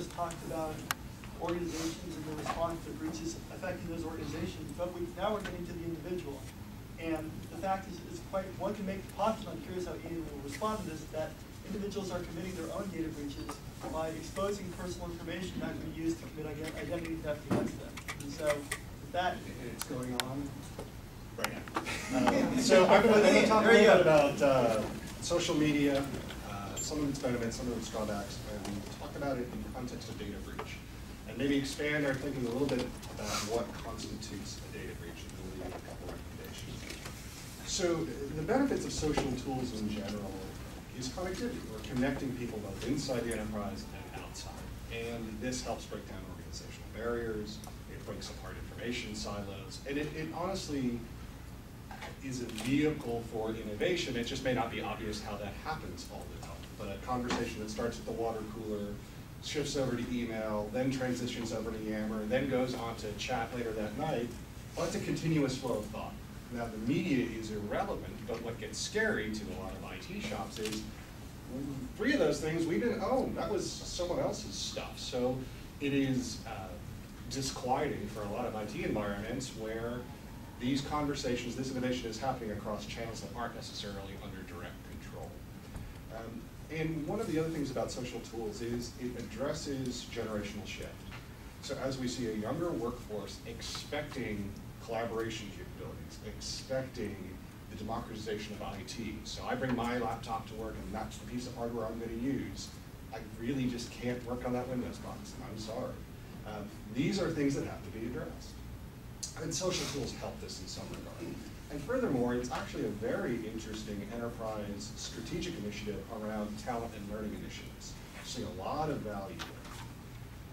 just talked about organizations and the response to breaches affecting those organizations, but now we're getting to the individual. And the fact is, one can make the postulate, I'm curious how Ian will respond to this, that individuals are committing their own data breaches by exposing personal information that can be used to commit identity theft against them. And so that it's going on right now. So I'm going to talk a little bit about social media, some of its benefits, some of its drawbacks, and talk about it in the context of data breach. And maybe expand our thinking a little bit about what constitutes a data breach, and we'll leave a couple recommendations. So the benefits of social tools in general is connectivity. We're connecting people both inside the enterprise and outside. And this helps break down organizational barriers, it breaks apart information silos, and it honestly is a vehicle for innovation. It just may not be obvious how that happens all the time. But a conversation that starts at the water cooler, shifts over to email, then transitions over to Yammer, then goes on to chat later that night, well, it's a continuous flow of thought. Now, the media is irrelevant, but what gets scary to a lot of IT shops is 3 of those things we didn't own. That was someone else's stuff. So it is disquieting for a lot of IT environments where these conversations, this innovation is happening across channels that aren't necessarily under direct control. And one of the other things about social tools is it addresses generational shift. So as we see a younger workforce expecting collaboration capabilities, expecting the democratization of IT. So I bring my laptop to work and that's the piece of hardware I'm going to use. I really just can't work on that Windows box, I'm sorry. These are things that have to be addressed. And social tools help this in some regard. And furthermore, it's actually a very interesting enterprise strategic initiative around talent and learning initiatives. I see a lot of value there.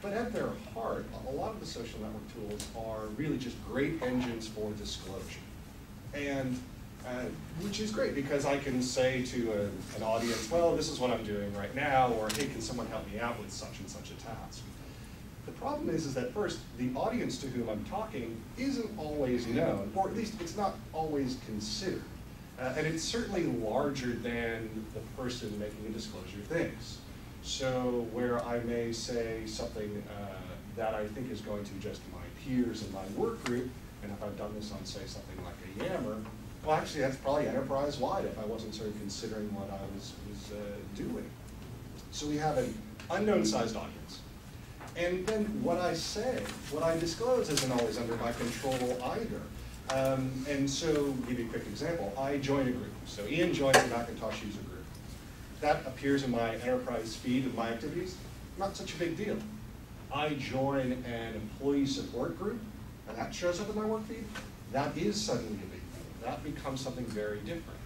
But at their heart, a lot of the social network tools are really just great engines for disclosure. And which is great because I can say to an audience, well, this is what I'm doing right now, or hey, can someone help me out with such and such a task? The problem is that first, the audience to whom I'm talking isn't always known, or at least it's not always considered. And it's certainly larger than the person making a disclosure thinks. So where I may say something that I think is going to just my peers in my work group, and if I've done this on, say, something like a Yammer, well, actually, that's probably enterprise-wide if I wasn't sort of considering what I was doing. So we have an unknown-sized audience. And then what I say, what I disclose isn't always under my control either. And so, give you a quick example. I join a group. So Ian joins the Macintosh user group. That appears in my enterprise feed of my activities. Not such a big deal. I join an employee support group, and that shows up in my work feed. That is suddenly a big deal. That becomes something very different.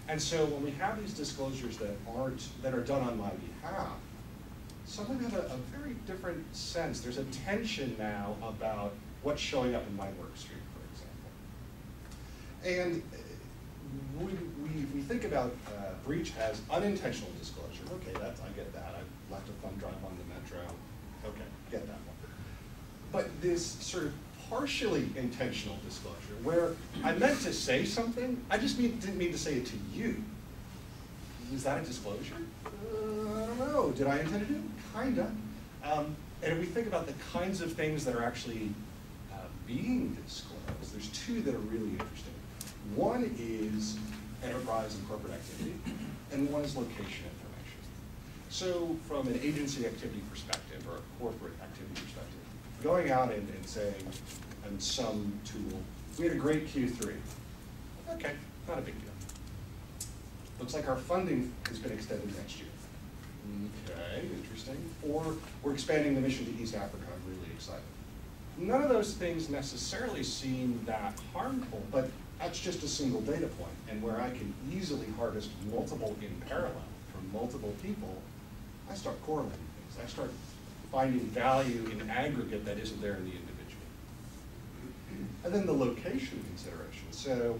And so when we have these disclosures that are done on my behalf, some of them have a very different sense. There's a tension now about what's showing up in my work stream, for example. And we think about breach as unintentional disclosure. Okay, I get that. I left a thumb drive on the metro. Okay, get that one. But this sort of partially intentional disclosure, where I meant to say something, I just didn't mean to say it to you. Is that a disclosure? I don't know. Did I intend to do it? Kinda. And if we think about the kinds of things that are actually being disclosed, there's 2 that are really interesting. One is enterprise and corporate activity, and one is location information. So from an agency activity perspective, or a corporate activity perspective, going out and saying, on some tool, we had a great Q3. Okay, not a big deal. Looks like our funding has been extended next year. Okay, interesting. Or we're expanding the mission to East Africa. I'm really excited. None of those things necessarily seem that harmful, but that's just a single data point. And where I can easily harvest multiple in parallel from multiple people, I start correlating things. I start finding value in aggregate that isn't there in the individual. And then the location consideration. So,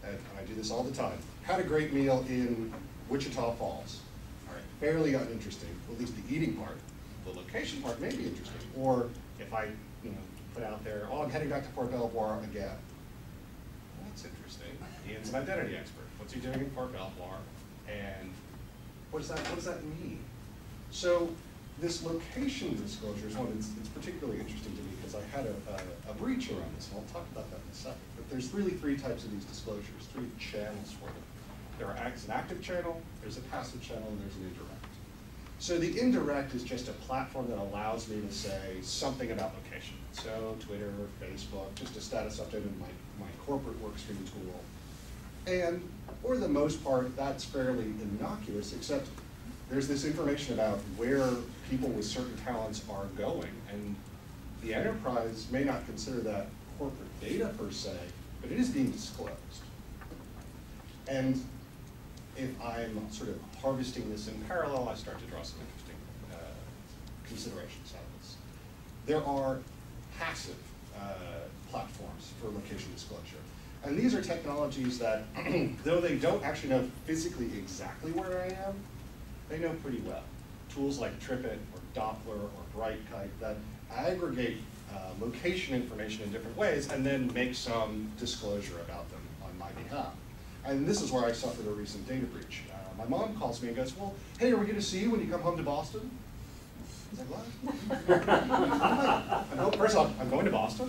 and I do this all the time. Had a great meal in Wichita Falls. All right, fairly uninteresting, at least the eating part. The location part may be interesting. Or if I put out there, oh, I'm heading back to Fort Belvoir again. Well, that's interesting. Ian's an identity expert. What's he doing in Fort Belvoir? And what does that mean? So this location disclosure is one that's particularly interesting to me because I had a breach around this, and I'll talk about that in a second. But there's really three types of these disclosures, three channels for them. There's an active channel, there's a passive channel, and there's an indirect. So the indirect is just a platform that allows me to say something about location. So Twitter, Facebook, just a status update in my corporate workstream tool. And for the most part, that's fairly innocuous, except there's this information about where people with certain talents are going. And the enterprise may not consider that corporate data per se, but it is being disclosed. And if I'm sort of harvesting this in parallel, I start to draw some interesting considerations out of this. There are passive platforms for location disclosure. And these are technologies that, though they don't actually know physically exactly where I am, they know pretty well. Tools like TripIt or Doppler or BrightKite that aggregate location information in different ways and then make some disclosure about them on my behalf. And this is where I suffered a recent data breach. My mom calls me and goes, well, hey, are we going to see you when you come home to Boston? I was like, what? First off, I'm going to Boston.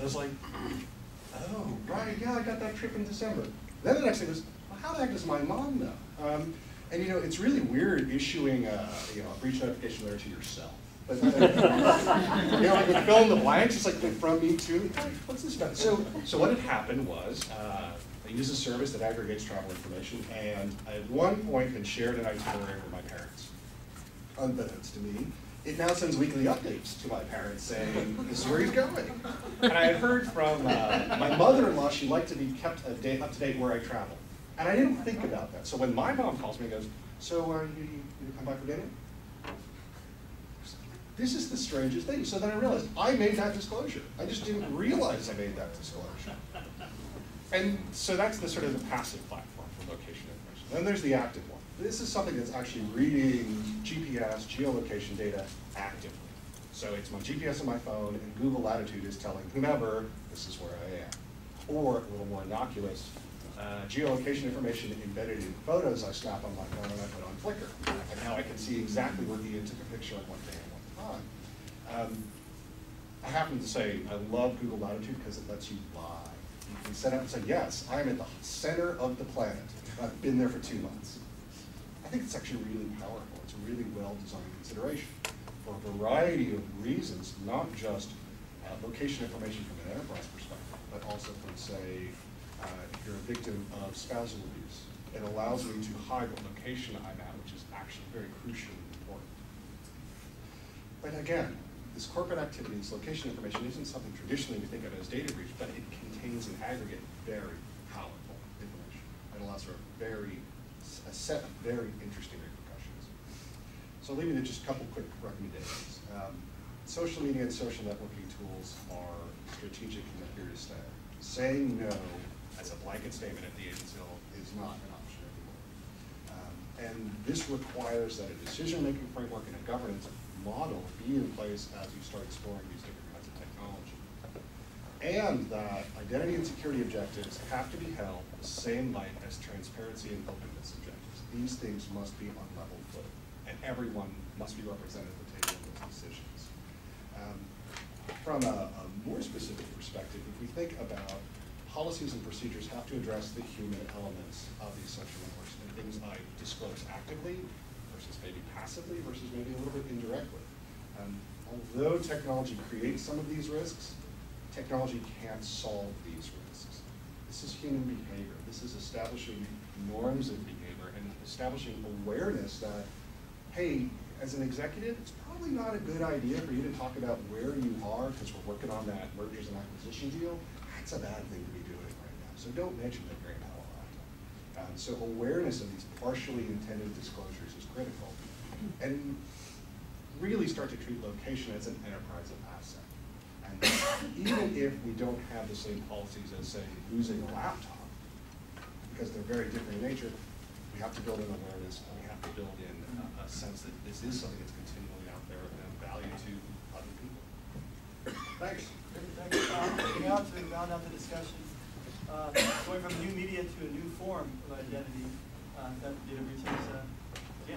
I was like, oh, right, yeah, I got that trip in December. Then the next thing was, well, how the heck does my mom know? And it's really weird issuing a breach notification letter to yourself. But like with fill in the blanks, it's like from me too. What's this about? So what had happened was, I use a service that aggregates travel information, and at one point had shared an itinerary with my parents. Unbeknownst to me, it now sends weekly updates to my parents saying, this is where he's going. And I had heard from my mother-in-law, she liked to be kept up to date where I travel. And I didn't think about that. So when my mom calls me and goes, so you come back for dinner? This is the strangest thing. So then I realized I made that disclosure. I just didn't realize I made that disclosure. And so that's the sort of the passive platform for location information. Then there's the active one. This is something that's actually reading GPS, geolocation data actively. So it's my GPS on my phone, and Google Latitude is telling whomever, this is where I am. Or, a little more innocuous, geolocation information embedded in photos I snap on my phone and I put on Flickr. And now I can see exactly where Ian took a picture of what day and what time. I happen to say I love Google Latitude because it lets you lie. You can set out and say, yes, I'm at the center of the planet. I've been there for 2 months. I think it's actually really powerful. It's a really well-designed consideration for a variety of reasons, not just location information from an enterprise perspective, but also from, say, if you're a victim of spousal abuse. It allows me to hide what location I'm at, which is actually very crucially important. But again, this corporate activities, location information isn't something traditionally we think of as data breach, but it contains an aggregate very powerful information. It allows for a set of very interesting repercussions. So I'll leave you with just a couple quick recommendations. Social media and social networking tools are strategic and they're here to stay. Saying no as a blanket statement at the agency level is not an option anymore. And this requires that a decision-making framework and a governance model be in place as you start exploring these different kinds of technology. And that identity and security objectives have to be held the same light as transparency and openness objectives. These things must be on level footing, and everyone must be represented at the table in those decisions. From a more specific perspective, if we think about policies and procedures have to address the human elements of these social networks and things I disclose actively versus maybe passively versus maybe a little bit indirectly. Although technology creates some of these risks, technology can't solve these risks. This is human behavior. This is establishing norms of behavior and establishing awareness that, hey, as an executive, it's probably not a good idea for you to talk about where you are because we're working on that mergers and acquisition deal. That's a bad thing to be doing right now. So don't mention that very Palo Alto. So awareness of these partially intended disclosures is critical. And really start to treat location as an enterprise asset. And even if we don't have the same policies as, say, losing a laptop, because they're very different in nature, we have to build in awareness and we have to build in a sense that this is something that's continually out there and of value to other people. Thanks. Thanks, Tom. Now to round out the discussion, going from new media to a new form of identity, that data breach is, yeah.